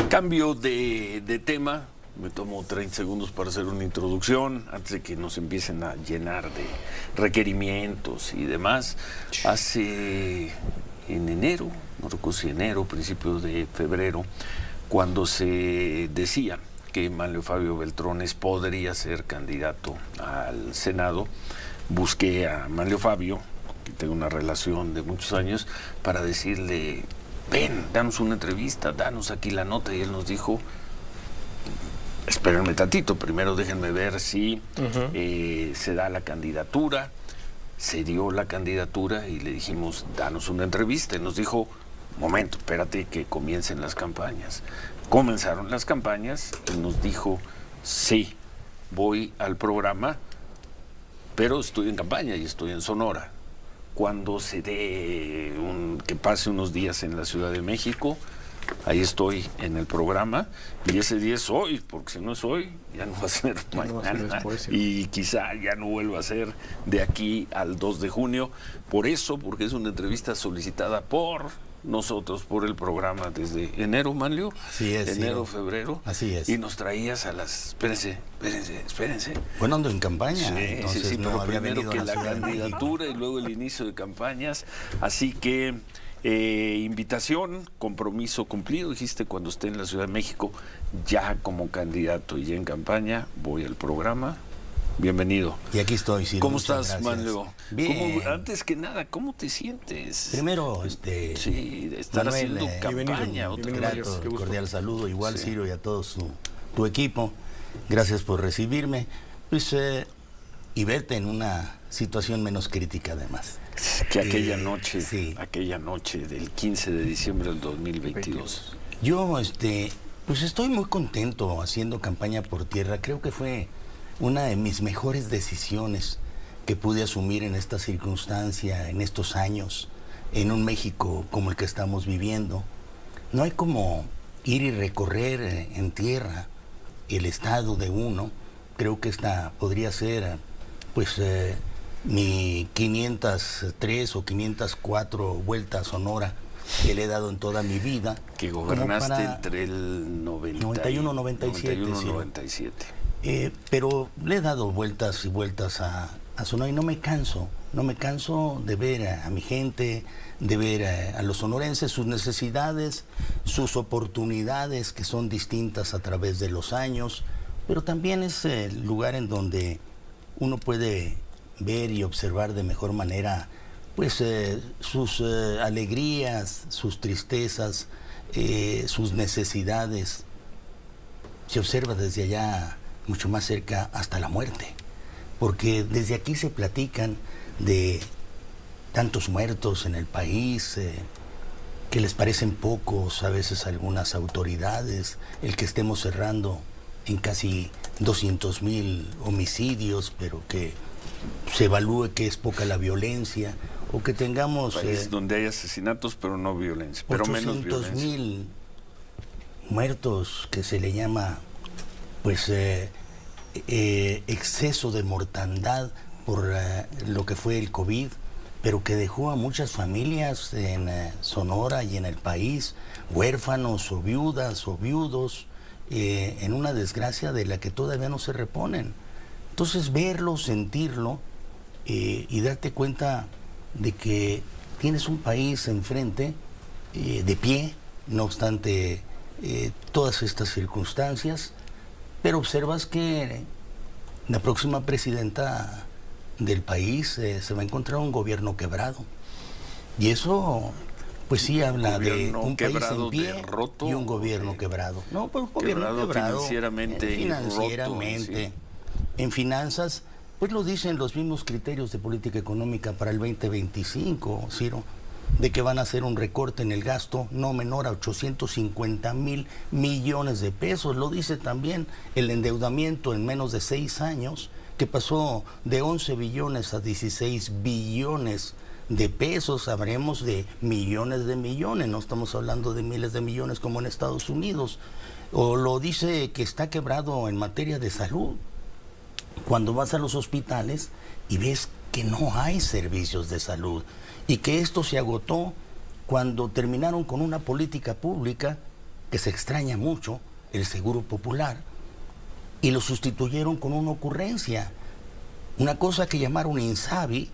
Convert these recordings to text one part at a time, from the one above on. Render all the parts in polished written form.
Cambio de tema. Me tomo 30 segundos para hacer una introducción antes de que nos empiecen a llenar de requerimientos y demás. Hace en enero, no recuerdo si enero, principios de febrero, cuando se decía que Manlio Fabio Beltrones podría ser candidato al Senado, busqué a Manlio Fabio, que tengo una relación de muchos años, para decirle: ven, danos una entrevista, danos aquí la nota. Y él nos dijo: espérenme tantito, primero déjenme ver si se da la candidatura. Se dio la candidatura y le dijimos: danos una entrevista. Y nos dijo: momento, espérate que comiencen las campañas. Comenzaron las campañas y nos dijo: sí, voy al programa, pero estoy en campaña y estoy en Sonora. Cuando se dé que pase unos días en la Ciudad de México, ahí estoy en el programa, y ese día es hoy, porque si no es hoy, ya no va a ser mañana, después, y quizá ya no vuelva a ser de aquí al 2 de junio. Por eso, porque es una entrevista solicitada por nosotros, por el programa desde enero, Manlio. Así es. Enero, febrero. Así es. Y nos traías a las... Espérense. Bueno, ando en campaña. Sí, no pero había primero venido que a la candidatura y luego el inicio de campañas. Así que... invitación, compromiso cumplido. Dijiste: cuando esté en la Ciudad de México, ya como candidato y ya en campaña, voy al programa. Bienvenido. Y aquí estoy, Ciro. ¿Cómo estás, Manlio? Bien. Antes que nada, ¿cómo te sientes? Primero, sí, estar Manuel, haciendo campaña. Grato, cordial saludo, igual, sí. Ciro, y a todo tu equipo. Gracias por recibirme. Pues, y verte en una situación menos crítica, además. Que aquella noche del 15 de diciembre del 2022. Yo, pues estoy muy contento haciendo campaña por tierra. Creo que fue una de mis mejores decisiones que pude asumir en esta circunstancia, en estos años, en un México como el que estamos viviendo. No hay como ir y recorrer en tierra el estado de uno. Creo que esta podría ser, pues, mi 503 o 504 vuelta a Sonora que le he dado en toda mi vida. Que gobernaste entre el 91 97. Pero le he dado vueltas y vueltas a Sonora y no me canso de ver a mi gente, de ver a los sonorenses, sus necesidades, sus oportunidades, que son distintas a través de los años, pero también es el lugar en donde uno puede ver y observar de mejor manera, pues, sus alegrías, sus tristezas, sus necesidades. Se observa desde allá mucho más cerca hasta la muerte, porque desde aquí se platican de tantos muertos en el país, que les parecen pocos a veces a algunas autoridades, el que estemos cerrando en casi 200,000 homicidios, pero que se evalúe que es poca la violencia, o que tengamos... país donde hay asesinatos, pero no violencia, pero menos violencia. 800,000 muertos, que se le llama, pues, exceso de mortandad por lo que fue el COVID, pero que dejó a muchas familias en Sonora y en el país, huérfanos o viudas o viudos, en una desgracia de la que todavía no se reponen. Entonces, verlo, sentirlo y darte cuenta de que tienes un país enfrente, de pie, no obstante todas estas circunstancias, pero observas que la próxima presidenta del país se va a encontrar un gobierno quebrado. Y eso, pues sí, habla de un país en pie y un gobierno quebrado. No, pues un gobierno quebrado financieramente, en finanzas, pues lo dicen los mismos criterios de política económica para el 2025, Ciro, de que van a hacer un recorte en el gasto no menor a 850,000 millones de pesos. Lo dice también el endeudamiento en menos de 6 años, que pasó de 11 billones a 16 billones de pesos. Hablemos de millones, no estamos hablando de miles de millones como en Estados Unidos. O lo dice que está quebrado en materia de salud. Cuando vas a los hospitales y ves que no hay servicios de salud y que esto se agotó cuando terminaron con una política pública que se extraña mucho, el Seguro Popular, y lo sustituyeron con una ocurrencia, una cosa que llamaron INSABI,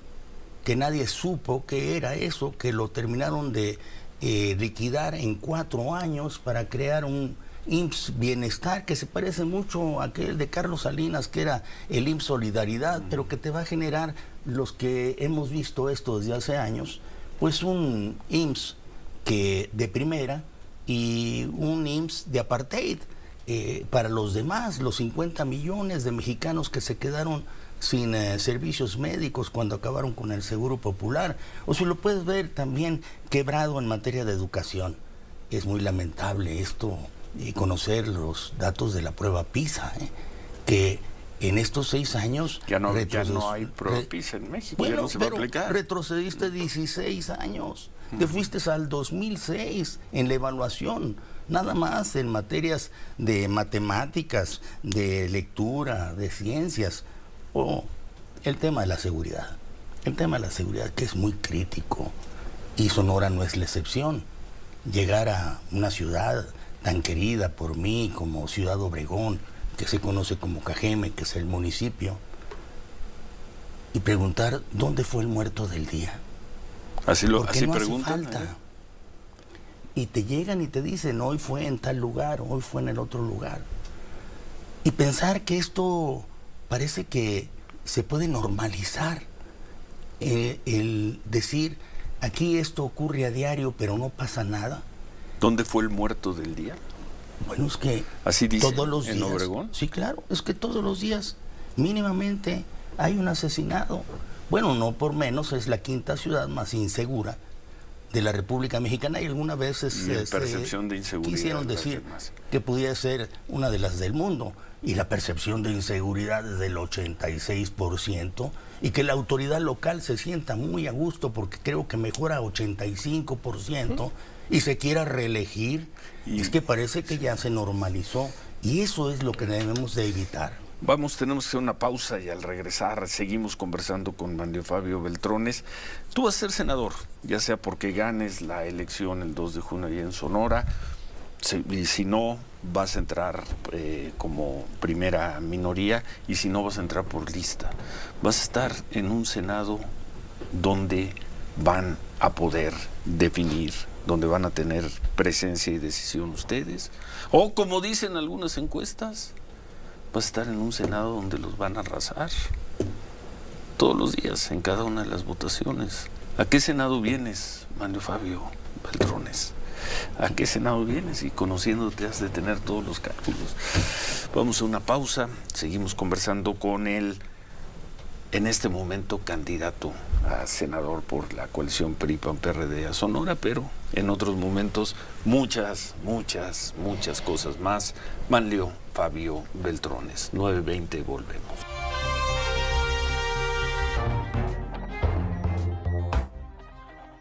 que nadie supo qué era eso, que lo terminaron de liquidar en 4 años para crear un IMSS Bienestar, que se parece mucho a aquel de Carlos Salinas, que era el IMSS Solidaridad, pero que te va a generar, los que hemos visto esto desde hace años, pues un IMSS que de primera y un IMSS de apartheid para los demás, los 50 millones de mexicanos que se quedaron sin servicios médicos cuando acabaron con el Seguro Popular. O si lo puedes ver también quebrado en materia de educación. Es muy lamentable esto, y conocer los datos de la prueba PISA, que en estos 6 años... Ya no hay prueba PISA en México, bueno, ya no se va a aplicar. Retrocediste 16 años, te fuiste al 2006 en la evaluación, nada más en materias de matemáticas, de lectura, de ciencias, o el tema de la seguridad. El tema de la seguridad, que es muy crítico, y Sonora no es la excepción. Llegar a una ciudad tan querida por mí como Ciudad Obregón, que se conoce como Cajeme, que es el municipio, y preguntar dónde fue el muerto del día. Así no preguntan. Y te llegan y te dicen, hoy fue en tal lugar, hoy fue en el otro lugar. Y pensar que esto parece que se puede normalizar, el decir, aquí esto ocurre a diario, pero no pasa nada. ¿Dónde fue el muerto del día? Bueno, es que ¿así dice, todos los días, en Obregón? Sí, claro, es que todos los días mínimamente hay un asesinado. Bueno, no por menos, es la 5ª ciudad más insegura de la República Mexicana, y algunas veces percepción de inseguridad, quisieron decir que pudiera ser una de las del mundo, y la percepción de inseguridad es del 86%, y que la autoridad local se sienta muy a gusto porque creo que mejora 85%, y se quiera reelegir. Es que parece que ya se normalizó, y eso es lo que debemos de evitar. Tenemos que hacer una pausa, y al regresar seguimos conversando con Manlio Fabio Beltrones. Tú vas a ser senador, ya sea porque ganes la elección el 2 de junio ahí en Sonora, y si no, vas a entrar como primera minoría, y si no, vas a entrar por lista. Vas a estar en un Senado donde van a poder definir, donde van a tener presencia y decisión ustedes, o como dicen algunas encuestas, vas a estar en un Senado donde los van a arrasar todos los días en cada una de las votaciones. ¿A qué Senado vienes, Manlio Fabio Beltrones? ¿A qué Senado vienes? Y conociéndote has de tener todos los cálculos. Vamos a una pausa, seguimos conversando con él, en este momento candidato a senador por la coalición PRI-PAN-PRD a Sonora, pero en otros momentos muchas cosas más. Manlio Fabio Beltrones, 9:20, volvemos.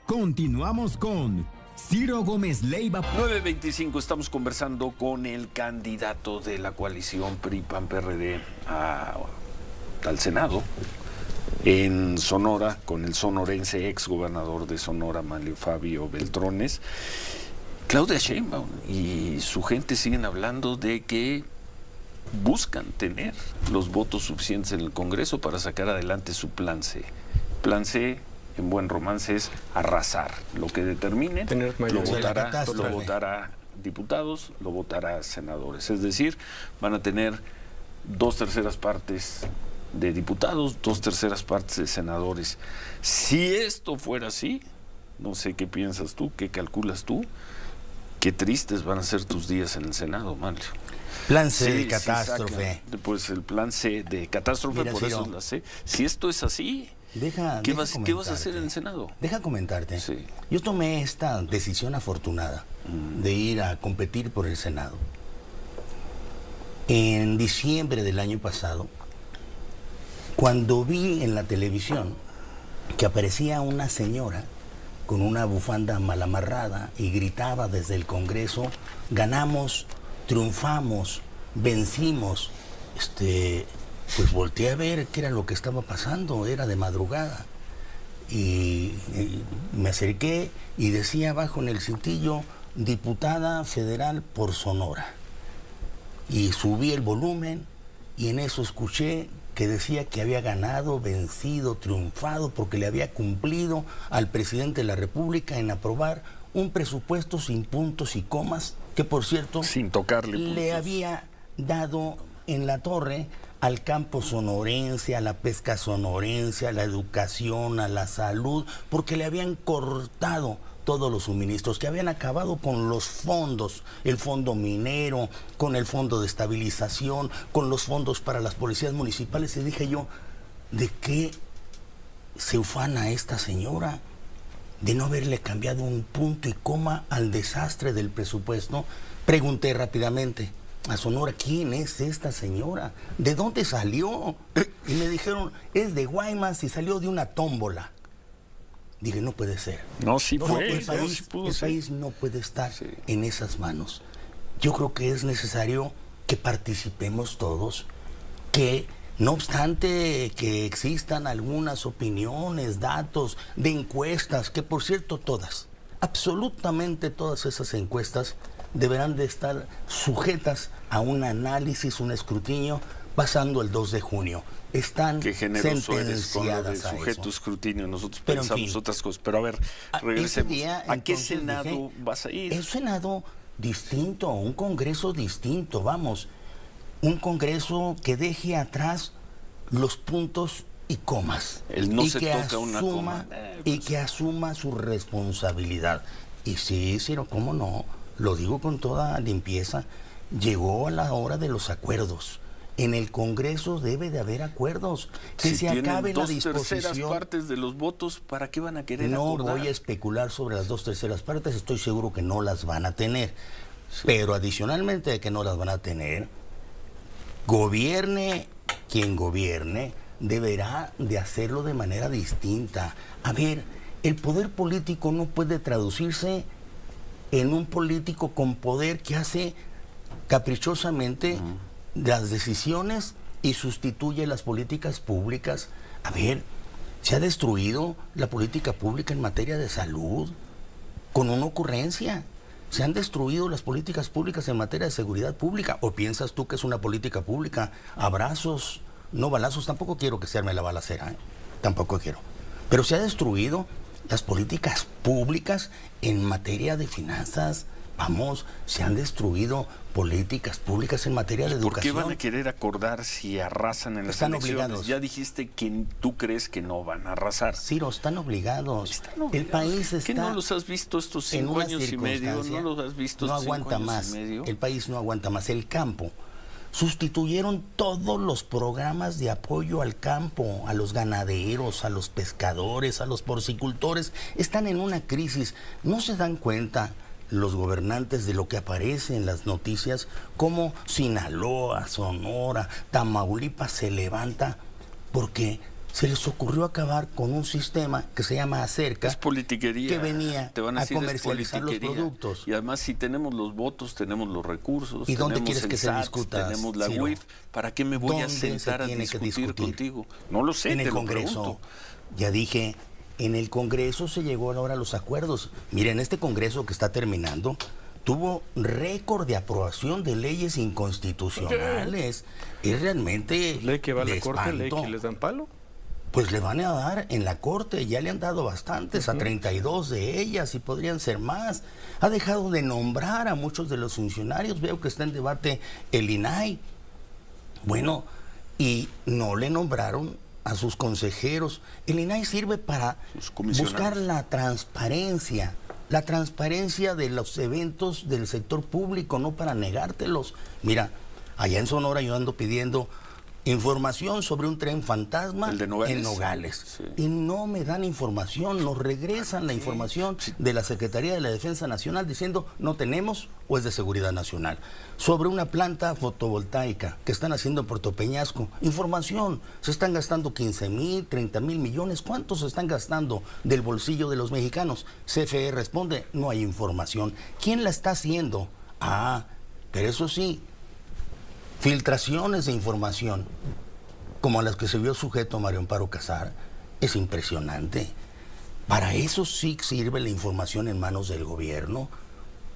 Continuamos con Ciro Gómez Leiva. 9:25, estamos conversando con el candidato de la coalición PRI-PAN-PRD al Senado en Sonora, con el sonorense ex gobernador de Sonora, Manlio Fabio Beltrones. Claudia Sheinbaum y su gente siguen hablando de que buscan tener los votos suficientes en el Congreso para sacar adelante su plan C. Plan C, en buen romance, es arrasar. Lo que determine, lo votará diputados, lo votará senadores. Es decir, van a tener 2/3 partes de diputados, 2/3 partes de senadores. Si esto fuera así, no sé qué piensas tú, qué calculas tú, qué tristes van a ser tus días en el Senado, Manlio. Plan C de catástrofe. Pues el plan C de catástrofe, mira, por eso es la C. Si esto es así, ¿qué vas a hacer en el Senado? Deja comentarte. Sí. Yo tomé esta decisión afortunada de ir a competir por el Senado. En diciembre del año pasado, cuando vi en la televisión que aparecía una señora con una bufanda mal amarrada y gritaba desde el Congreso: ganamos, triunfamos, vencimos, pues volteé a ver qué era lo que estaba pasando. Era de madrugada y me acerqué y decía abajo en el cintillo: diputada federal por Sonora. Y subí el volumen y en eso escuché que decía que había ganado, vencido, triunfado, porque le había cumplido al presidente de la República en aprobar un presupuesto sin puntos y comas, que por cierto, sin tocarle puntos, le había dado en la torre al campo sonorense, a la pesca sonorense, a la educación, a la salud, porque le habían cortado todos los suministros, que habían acabado con los fondos, el fondo minero, con el fondo de estabilización, con los fondos para las policías municipales. Y dije yo, ¿de qué se ufana esta señora? De no haberle cambiado un punto y coma al desastre del presupuesto. Pregunté rápidamente a Sonora, ¿quién es esta señora? ¿De dónde salió? Y me dijeron, es de Guaymas y salió de una tómbola. Dije, no puede ser. No, sí fue. El país no puede estar en esas manos. Yo creo que es necesario que participemos todos, que no obstante que existan algunas opiniones, datos de encuestas, que por cierto todas, absolutamente todas esas encuestas deberán de estar sujetas a un análisis, un escrutinio, pasando el 2 de junio. Están sentenciadas a sujeto escrutinio. Nosotros pero pensamos, en fin, otras cosas. Pero a ver, regresemos. ¿A qué Senado vas a ir? Es un Senado distinto, un Congreso distinto, vamos. Un Congreso que deje atrás los puntos y comas. No se toca una coma. Y que asuma su responsabilidad. Y sí, Ciro, cómo no, lo digo con toda limpieza, llegó a la hora de los acuerdos. En el Congreso debe de haber acuerdos. Que si se acabe la disposición. Si tienen 2/3 partes de los votos, ¿para qué van a querer acordar? No voy a especular sobre las 2/3 partes, estoy seguro que no las van a tener. Sí. Pero adicionalmente de que no las van a tener, gobierne quien gobierne, deberá de hacerlo de manera distinta. A ver, el poder político no puede traducirse en un político con poder que hace caprichosamente las decisiones y sustituye las políticas públicas. A ver, se ha destruido la política pública en materia de salud con una ocurrencia. Se han destruido las políticas públicas en materia de seguridad pública. ¿O piensas tú que es una política pública? Abrazos, no balazos. Tampoco quiero que se arme la balacera, ¿eh? Tampoco quiero. Pero se ha destruido las políticas públicas en materia de finanzas. Vamos, se han destruido políticas públicas en materia de educación. ¿Por qué van a querer acordar si arrasan en las elecciones? Obligados. Ya dijiste que tú crees que no van a arrasar. Ciro, están obligados. El país está... ¿Qué no los has visto estos 5 años y medio? ¿No los has visto estos 5 años y medio? El país no aguanta más. El campo. Sustituyeron todos los programas de apoyo al campo, a los ganaderos, a los pescadores, a los porcicultores. Están en una crisis. No se dan cuenta los gobernantes de lo que aparece en las noticias, como Sinaloa, Sonora, Tamaulipas se levanta porque se les ocurrió acabar con un sistema que se llama Acerca. Es politiquería. Que venía a comercializar los productos. Y además, si tenemos los votos, tenemos los recursos. ¿Y dónde quieres que se discuta? Tenemos la UIF. ¿Para qué me voy a sentar a discutir contigo? No lo sé, en el Congreso. Ya dije, en el Congreso se llegó ahora a los acuerdos. Miren, este Congreso que está terminando tuvo récord de aprobación de leyes inconstitucionales. Es realmente ley que va a la corte, ley que les dan palo. Pues le van a dar en la corte, ya le han dado bastantes, a 32 de ellas y podrían ser más. Ha dejado de nombrar a muchos de los funcionarios, veo que está en debate el INAI. Bueno, y no le nombraron a sus consejeros. El INAI sirve para buscar la transparencia de los eventos del sector público, no para negártelos. Mira, allá en Sonora yo ando pidiendo información sobre un tren fantasma en Nogales. Sí. Y no me dan información, nos regresan la información de la Secretaría de la Defensa Nacional diciendo no tenemos o es de Seguridad Nacional. Sobre una planta fotovoltaica que están haciendo en Puerto Peñasco, información, se están gastando 15,000, 30,000 millones, ¿cuántos se están gastando del bolsillo de los mexicanos? CFE responde, no hay información. ¿Quién la está haciendo? Pero eso sí, filtraciones de información, como a las que se vio sujeto Mario Amparo Casar, es impresionante. Para eso sí sirve la información en manos del gobierno.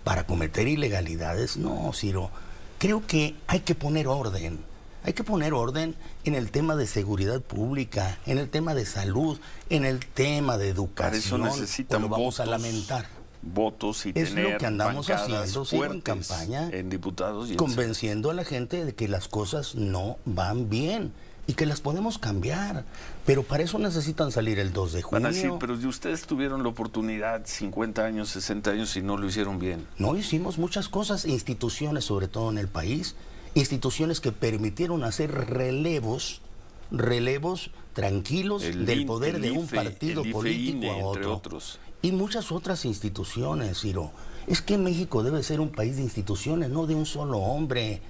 para cometer ilegalidades. No, Ciro, creo que hay que poner orden. Hay que poner orden en el tema de seguridad pública, en el tema de salud, en el tema de educación. Para eso necesitan lo vamos a lamentar. Votos y es tener lo que andamos haciendo, sí, en campaña, en diputados y convenciendo a la gente de que las cosas no van bien y que las podemos cambiar, pero para eso necesitan salir el 2 de junio. Sí, pero ustedes tuvieron la oportunidad 50 años, 60 años y no lo hicieron bien. No hicimos muchas cosas, instituciones sobre todo en el país, instituciones que permitieron hacer relevos tranquilos del poder de un partido político a otro. Entre otros. Y muchas otras instituciones, Ciro. Es que México debe ser un país de instituciones, no de un solo hombre.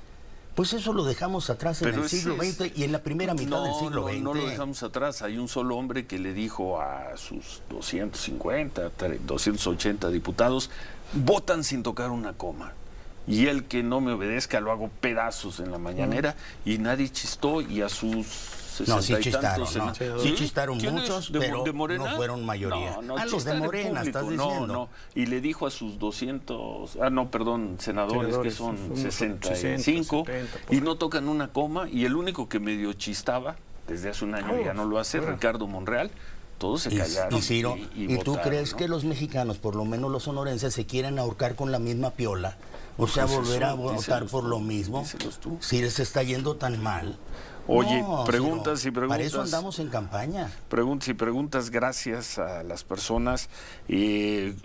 Pues eso lo dejamos atrás en el siglo XX y en la primera mitad del siglo XX. No lo dejamos atrás. Hay un solo hombre que le dijo a sus 250, 280 diputados, votan sin tocar una coma. Y el que no me obedezca lo hago pedazos en la mañanera y nadie chistó y a sus... No, sí chistaron, sí chistaron muchos, pero no fueron mayoría. Los de Morena, estás diciendo. Y le dijo a sus 200, senadores que son 65, 70, y no tocan una coma, y el único que medio chistaba, desde hace un año ya no lo hace, Ricardo Monreal. Todos se callaron. Ciro, ¿y tú crees que los mexicanos, por lo menos los sonorenses, se quieren ahorcar con la misma piola? O sea, volver a votar por lo mismo. Si les está yendo tan mal. Oye, preguntas y preguntas. Para eso andamos en campaña. Preguntas y preguntas gracias a las personas.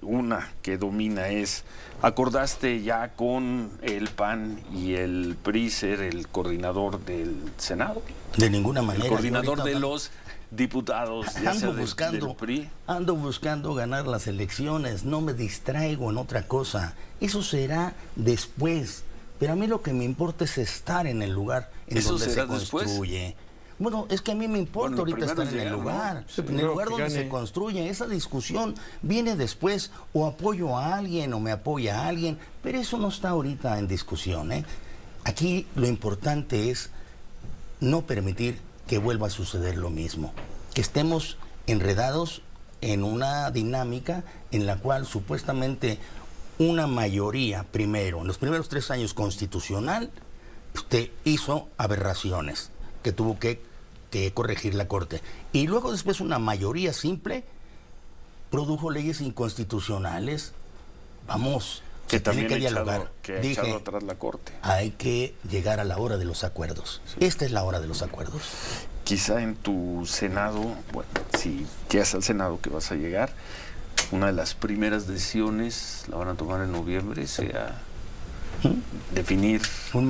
Una que domina es, ¿acordaste ya con el PAN y el PRI ser el coordinador del Senado? De ninguna manera. El coordinador de los diputados, ya sea del PRI. Ando buscando ganar las elecciones, no me distraigo en otra cosa. Eso será después. Pero a mí lo que me importa es estar en el lugar en donde se construye. Después? Bueno, es que a mí me importa ahorita estar en el lugar. En el lugar donde se construye. Esa discusión viene después. O apoyo a alguien o me apoya a alguien. Pero eso no está ahorita en discusión, ¿eh? Aquí lo importante es no permitir que vuelva a suceder lo mismo. Que estemos enredados en una dinámica en la cual supuestamente una mayoría, primero, en los primeros 3 años constitucional, hizo aberraciones que tuvo que corregir la Corte. Y luego después una mayoría simple produjo leyes inconstitucionales. Vamos, que también tiene que dialogar. Que ha echado atrás la Corte. Hay que llegar a la hora de los acuerdos. Sí. Esta es la hora de los acuerdos. Quizá en tu Senado, bueno, si llegas al Senado que vas a llegar, una de las primeras decisiones, la van a tomar en noviembre, sea definir,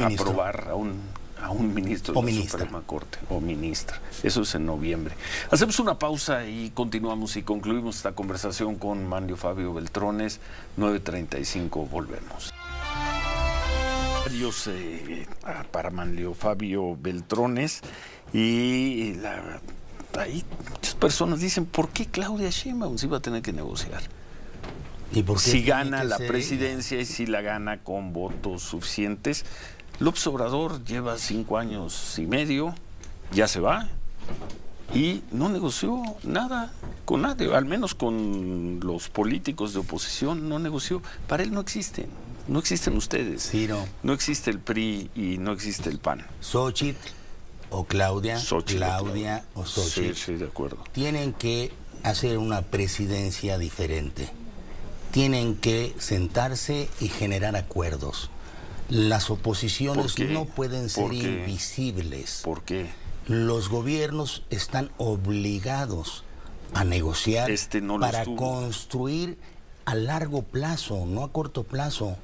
aprobar a un ministro de la Suprema Corte o ministra. Eso es en noviembre. Hacemos una pausa y continuamos y concluimos esta conversación con Manlio Fabio Beltrones. 9:35, volvemos. Adiós para Manlio Fabio Beltrones y ahí muchas personas dicen, ¿por qué Claudia Sheinbaum se iba a tener que negociar? ¿Y por qué si gana la presidencia y si la gana con votos suficientes? López Obrador lleva 5 años y medio, ya se va y no negoció nada con nadie, al menos con los políticos de oposición no negoció. Para él no existen ustedes. Ciro. No existe el PRI y no existe el PAN. Xochitl o Claudia, Claudia o Xochitl. Sí, de acuerdo. Tienen que hacer una presidencia diferente. Tienen que sentarse y generar acuerdos. Las oposiciones no pueden ser invisibles. ¿Por qué? Los gobiernos están obligados a negociar para construir a largo plazo, no a corto plazo.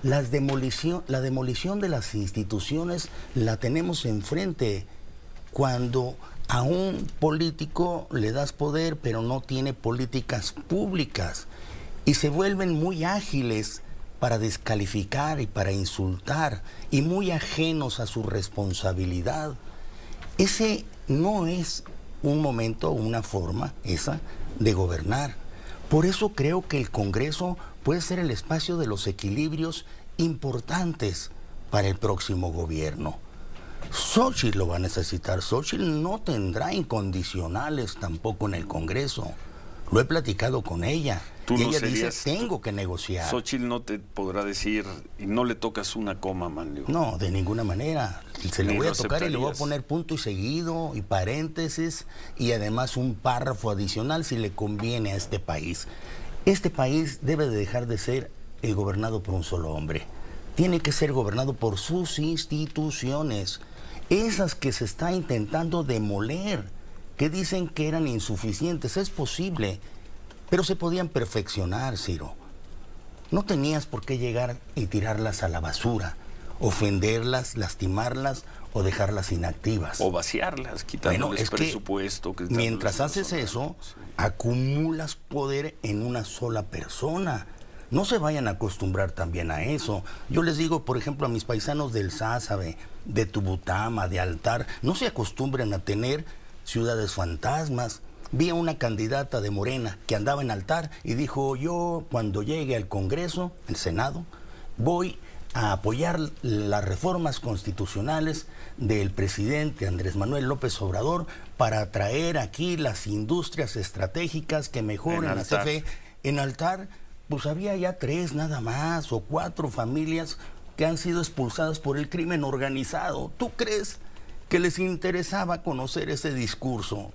La demolición de las instituciones la tenemos enfrente. Cuando a un político le das poder, pero no tiene políticas públicas, y se vuelven muy ágiles para descalificar y para insultar, y muy ajenos a su responsabilidad. Ese no es un momento o una forma esa de gobernar. Por eso creo que el Congreso puede ser el espacio de los equilibrios importantes para el próximo gobierno. Xochitl lo va a necesitar. Xochitl no tendrá incondicionales tampoco en el Congreso. Lo he platicado con ella. Tú y no ella serías, dice, tengo que negociar. Xóchitl no te podrá decir, y no le tocas una coma, Manlio. No, de ninguna manera. Se le Ni voy a lo tocar y le voy a aceptarías. poner punto y seguido y paréntesis y además un párrafo adicional si le conviene a este país. Este país debe de dejar de ser gobernado por un solo hombre. Tiene que ser gobernado por sus instituciones, esas que se está intentando demoler, que dicen que eran insuficientes. Es posible, pero se podían perfeccionar, Ciro. No tenías por qué llegar y tirarlas a la basura, ofenderlas, lastimarlas o dejarlas inactivas. O vaciarlas, quitándoles presupuesto. Mientras haces eso, acumulas poder en una sola persona. No se vayan a acostumbrar también a eso. Yo les digo, por ejemplo, a mis paisanos del Sázabe, de Tubutama, de Altar, no se acostumbren a tener ciudades fantasmas. Vi a una candidata de Morena que andaba en Altar y dijo, yo cuando llegue al Congreso, el Senado, voy a apoyar las reformas constitucionales del presidente Andrés Manuel López Obrador para traer aquí las industrias estratégicas que mejoren la CFE. En Altar, pues había ya 3 nada más o 4 familias que han sido expulsadas por el crimen organizado. ¿Tú crees que les interesaba conocer ese discurso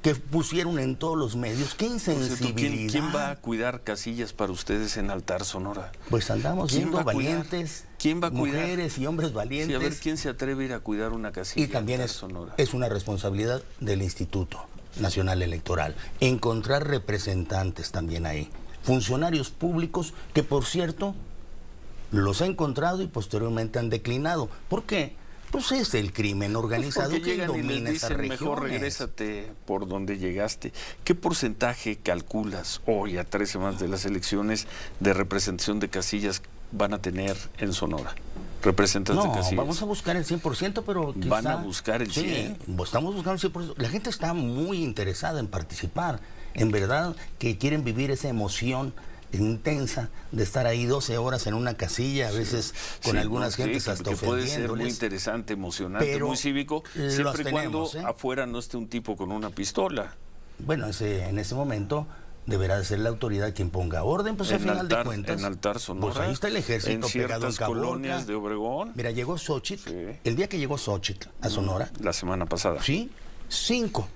que pusieron en todos los medios? ¡Qué insensibilidad! ¿Quién va a cuidar casillas para ustedes en Altar, Sonora? Pues andamos viendo valientes, ¿quién va a cuidar? Mujeres y hombres valientes. Sí, a ver, ¿quién se atreve a ir a cuidar una casilla? Y también en Sonora? es una responsabilidad del Instituto Nacional Electoral encontrar representantes también ahí, funcionarios públicos que, por cierto, los ha encontrado y posteriormente han declinado. ¿Por qué? Pues es el crimen organizado que que domina esas regiones. Mejor regrésate por donde llegaste. ¿Qué porcentaje calculas hoy, a 3 semanas de las elecciones, de representación de casillas van a tener en Sonora? Representantes de casillas. No, vamos a buscar el 100%, pero quizá, ¿Van a buscar el 100%? Sí, estamos buscando el 100%. La gente está muy interesada en participar. En verdad que quieren vivir esa emoción intensa de estar ahí 12 horas en una casilla, a veces con algunas gentes hasta ofendiéndoles. Puede ser muy interesante, emocionante, pero muy cívico, siempre y cuando afuera no esté un tipo con una pistola. Bueno, en ese momento deberá de ser la autoridad quien ponga orden, pues al final de cuentas. En Altar, Sonora. Pues ahí está el ejército en pegado en ciertas Caborca. colonias de Obregón. Mira, llegó Xóchitl, el día que llegó Xóchitl a Sonora. La semana pasada. Sí, 5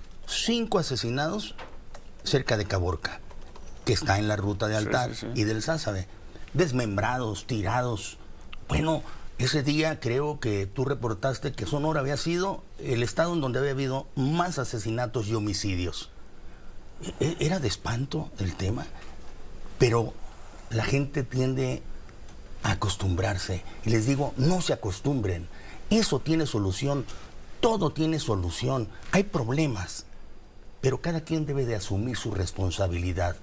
asesinados cerca de Caborca, que está en la ruta de Altar y del Sázabe, desmembrados, tirados. Bueno, ese día creo que tú reportaste que Sonora había sido el estado en donde había habido más asesinatos y homicidios. Era de espanto el tema, pero la gente tiende a acostumbrarse. Y les digo, no se acostumbren. Eso tiene solución, todo tiene solución. Hay problemas, pero cada quien debe de asumir su responsabilidad.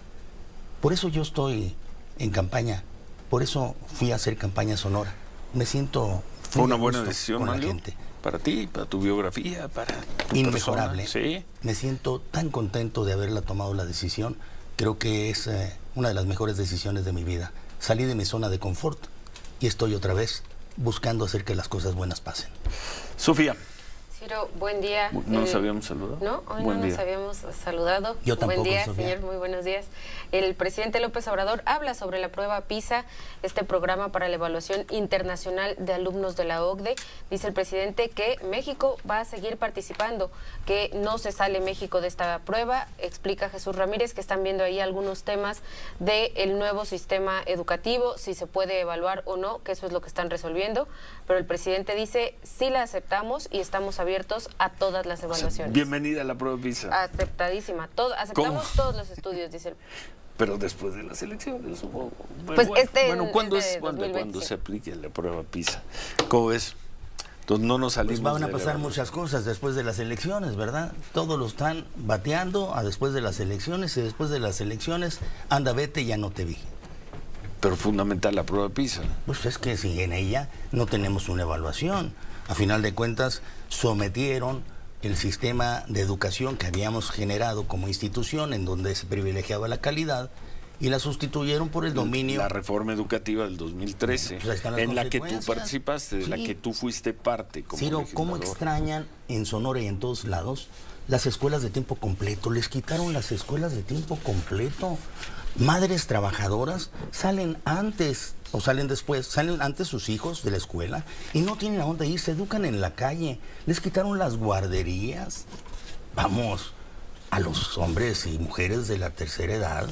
Por eso yo estoy en campaña, por eso fui a hacer campaña Sonora. Me siento... Fue una buena decisión, con la gente. Para ti, para tu biografía, para tu inmejorable. persona. Sí. Me siento tan contento de haberla tomado la decisión. Creo que es una de las mejores decisiones de mi vida. Salí de mi zona de confort y estoy otra vez buscando hacer que las cosas buenas pasen. Sofía. Ciro, buen día. ¿No nos habíamos saludado? No, hoy no nos habíamos saludado. Yo tampoco, buen día, Sofía. señor, muy buenos días. El presidente López Obrador habla sobre la prueba PISA, este programa para la evaluación internacional de alumnos de la OCDE. Dice el presidente que México va a seguir participando, que no se sale México de esta prueba. Explica Jesús Ramírez que están viendo ahí algunos temas del nuevo sistema educativo, si se puede evaluar o no, que eso es lo que están resolviendo. Pero el presidente dice, sí la aceptamos y estamos abiertos a todas las evaluaciones. Bienvenida a la prueba PISA. Aceptadísima. Aceptamos todos los estudios, dice el... Pero después de las elecciones, supongo. ¿Cuándo se aplique la prueba PISA? ¿Cómo ves? Entonces no nos salimos. Pues van a pasar muchas cosas después de las elecciones, ¿verdad? Todos lo están bateando a después de las elecciones y después de las elecciones, anda, vete, ya no te vi. Pero fundamental la prueba PISA. Pues es que si en ella no tenemos una evaluación. A final de cuentas, sometieron el sistema de educación que habíamos generado como institución, en donde se privilegiaba la calidad, y la sustituyeron por el dominio. La reforma educativa del 2013, pues en la que tú participaste, de la que tú fuiste parte como Ciro, legislador. ¿cómo extrañan en Sonora y en todos lados las escuelas de tiempo completo? Les quitaron las escuelas de tiempo completo. madres trabajadoras salen antes o salen después, salen antes sus hijos de la escuela y no tienen a dónde ir, se educan en la calle, les quitaron las guarderías. Vamos, a los hombres y mujeres de la tercera edad,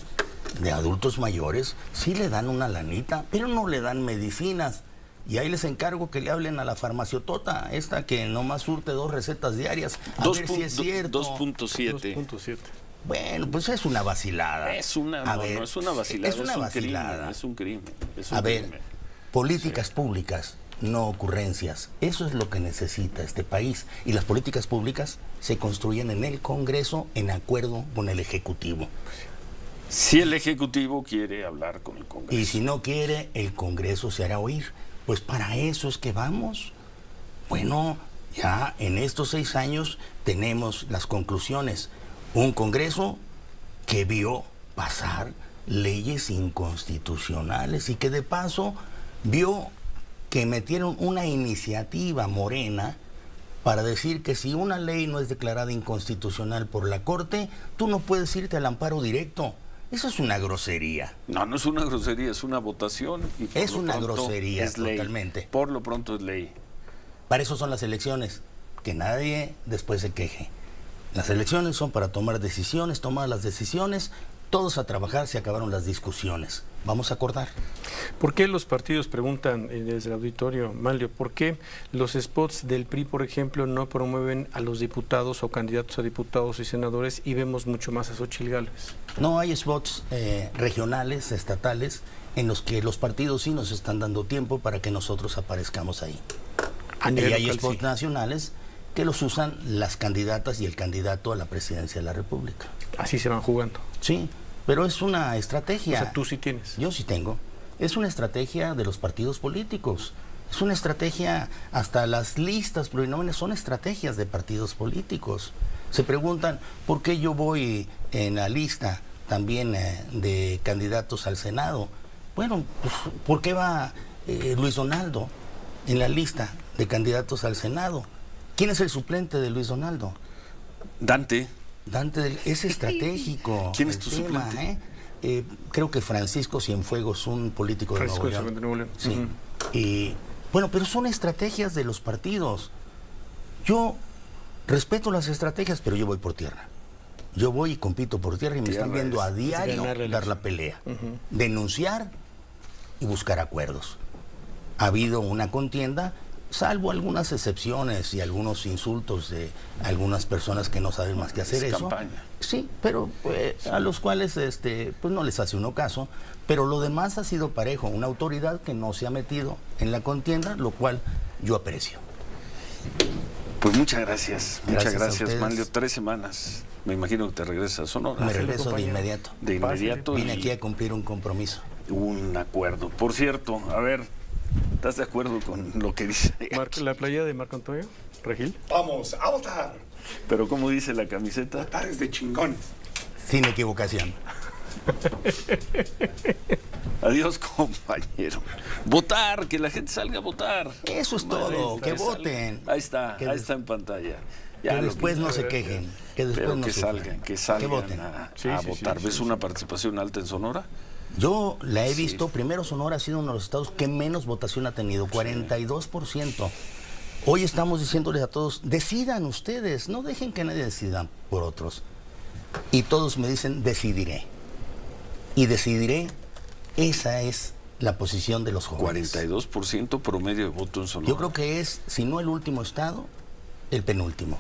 de adultos mayores, sí le dan una lanita, pero no le dan medicinas. Y ahí les encargo que le hablen a la farmaciotota, esta que nomás surte 2 recetas diarias, a ver si es cierto. 2.7. Bueno, pues es una vacilada. No es una vacilada. Es una vacilada. Es un crimen. A ver, políticas públicas, no ocurrencias. Eso es lo que necesita este país. Y las políticas públicas se construyen en el Congreso en acuerdo con el Ejecutivo. Si el Ejecutivo quiere hablar con el Congreso. Y si no quiere, el Congreso se hará oír. Pues para eso es que vamos. Bueno, ya en estos 6 años tenemos las conclusiones. Un Congreso que vio pasar leyes inconstitucionales y que de paso vio que metieron una iniciativa Morena para decir que si una ley no es declarada inconstitucional por la Corte, tú no puedes irte al amparo directo. Eso es una grosería. No, no es una grosería, es una votación. Y es una grosería, es totalmente. Ley. Por lo pronto es ley. Para eso son las elecciones, que nadie después se queje. Las elecciones son para tomar decisiones, tomar las decisiones, todos a trabajar, se acabaron las discusiones. Vamos a acordar. ¿Por qué los partidos, preguntan desde el auditorio, Manlio, por qué los spots del PRI, por ejemplo, no promueven a los diputados o candidatos a diputados y senadores y vemos mucho más a Xóchitl Gálvez? No, hay spots regionales, estatales, en los que los partidos sí nos están dando tiempo para que nosotros aparezcamos ahí. Y hay spots nacionales que los usan las candidatas y el candidato a la presidencia de la República. Así se van jugando. Sí, pero es una estrategia. O sea, tú sí tienes. Yo sí tengo. Es una estrategia de los partidos políticos. Es una estrategia, hasta las listas plurinominales son estrategias de partidos políticos. Se preguntan, ¿por qué yo voy en la lista también de candidatos al Senado? Bueno, pues, ¿por qué va Luis Donaldo en la lista de candidatos al Senado? ¿Quién es el suplente de Luis Donaldo? Dante. Es estratégico. ¿Quién es tu suplente? Creo que Francisco Cienfuegos, un político de Nuevo León. Sí. Y bueno, pero son estrategias de los partidos. Yo respeto las estrategias, pero yo voy por tierra. Yo voy y compito por tierra y me están viendo a diario dar la pelea, denunciar y buscar acuerdos. Ha habido una contienda, salvo algunas excepciones y algunos insultos de algunas personas que no saben más que hacer eso. Campaña. Sí, pero a los cuales pues no les hace uno caso, pero lo demás ha sido parejo, una autoridad que no se ha metido en la contienda, lo cual yo aprecio. Pues muchas gracias. Muchas gracias, Manlio. 3 semanas. Me imagino que te regresas a Sonora. Me regreso de inmediato. De inmediato. Vine aquí a cumplir un compromiso. Un acuerdo. Por cierto, a ver, ¿estás de acuerdo con lo que dice? ¿La playa de Marco Antonio Regil? Vamos a votar. Pero ¿cómo dice la camiseta? Votar es de chingones. Sin equivocación. Adiós, compañero. Votar, que la gente salga a votar. Eso es todo, que voten. Ahí está en pantalla. Ya que después no se quejen, que después no salgan, que voten. A votar. ¿Ves una participación alta en Sonora? Yo la he visto. Primero, Sonora ha sido uno de los estados que menos votación ha tenido, 42%. Hoy estamos diciéndoles a todos, decidan ustedes, no dejen que nadie decida por otros. Y todos me dicen, decidiré. Y decidiré, esa es la posición de los jóvenes. 42% promedio de voto en Sonora. Yo creo que es, si no el último estado, el penúltimo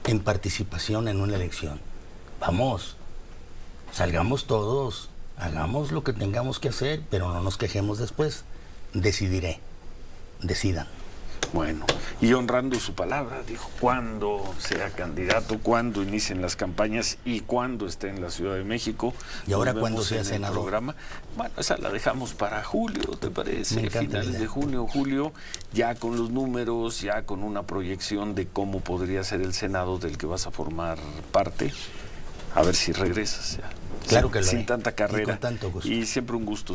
en participación en una elección. Vamos, salgamos todos, hagamos lo que tengamos que hacer, pero no nos quejemos después. Decidiré. Decidan. Bueno, y honrando su palabra, dijo, cuando sea candidato, cuando inicien las campañas y cuando esté en la Ciudad de México. Y ahora cuando sea senador. Programa. Bueno, esa la dejamos para julio, ¿te parece? Finales de junio, julio, ya con los números, ya con una proyección de cómo podría ser el Senado del que vas a formar parte. A ver si regresas ya. Claro que lo sin haré. tanta carrera. Y con tanto gusto. Y siempre un gusto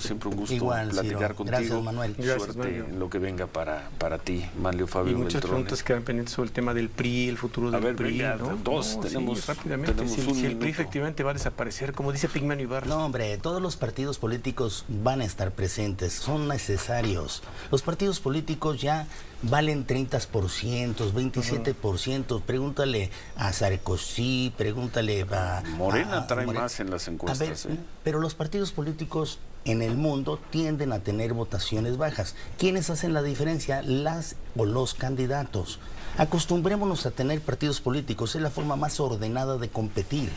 Igual, platicar Ciro. contigo. Gracias, Manuel. Suerte Gracias, Manlio. en lo que venga para ti, Manlio Fabio Y muchas Beltrones. preguntas quedan pendientes sobre el tema del PRI, el futuro del PRI. venga, ¿no? todos tenemos, sí, rápidamente. tenemos Si un el PRI minuto. efectivamente va a desaparecer, como dice Pigmenio Ibarra. No, hombre, todos los partidos políticos van a estar presentes, son necesarios. Los partidos políticos ya valen 30%, 27%. Pregúntale a Sarkozy, pregúntale a... Morena trae Morena. más en las A ver, encuestas. pero los partidos políticos en el mundo tienden a tener votaciones bajas. ¿Quiénes hacen la diferencia? Las o los candidatos. Acostumbrémonos a tener partidos políticos, es la forma más ordenada de competir.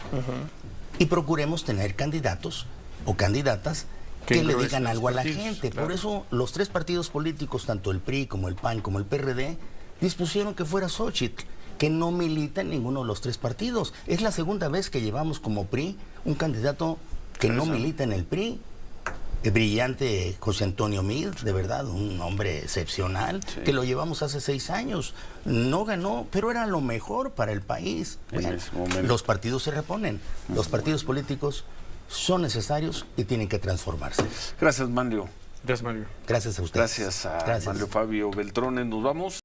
Y procuremos tener candidatos o candidatas que le digan algo a la gente. Claro. Por eso los tres partidos políticos, tanto el PRI como el PAN como el PRD, dispusieron que fuera Xóchitl, que no milita en ninguno de los tres partidos. Es la segunda vez que llevamos como PRI un candidato que no milita en el PRI. El brillante José Antonio Meade, de verdad, un hombre excepcional, que lo llevamos hace 6 años. No ganó, pero era lo mejor para el país. Bueno, los partidos se reponen, los partidos políticos son necesarios y tienen que transformarse. Gracias, Manlio. Gracias, Mario. Gracias a ustedes. Gracias a Manlio Fabio Beltrones. Nos vamos.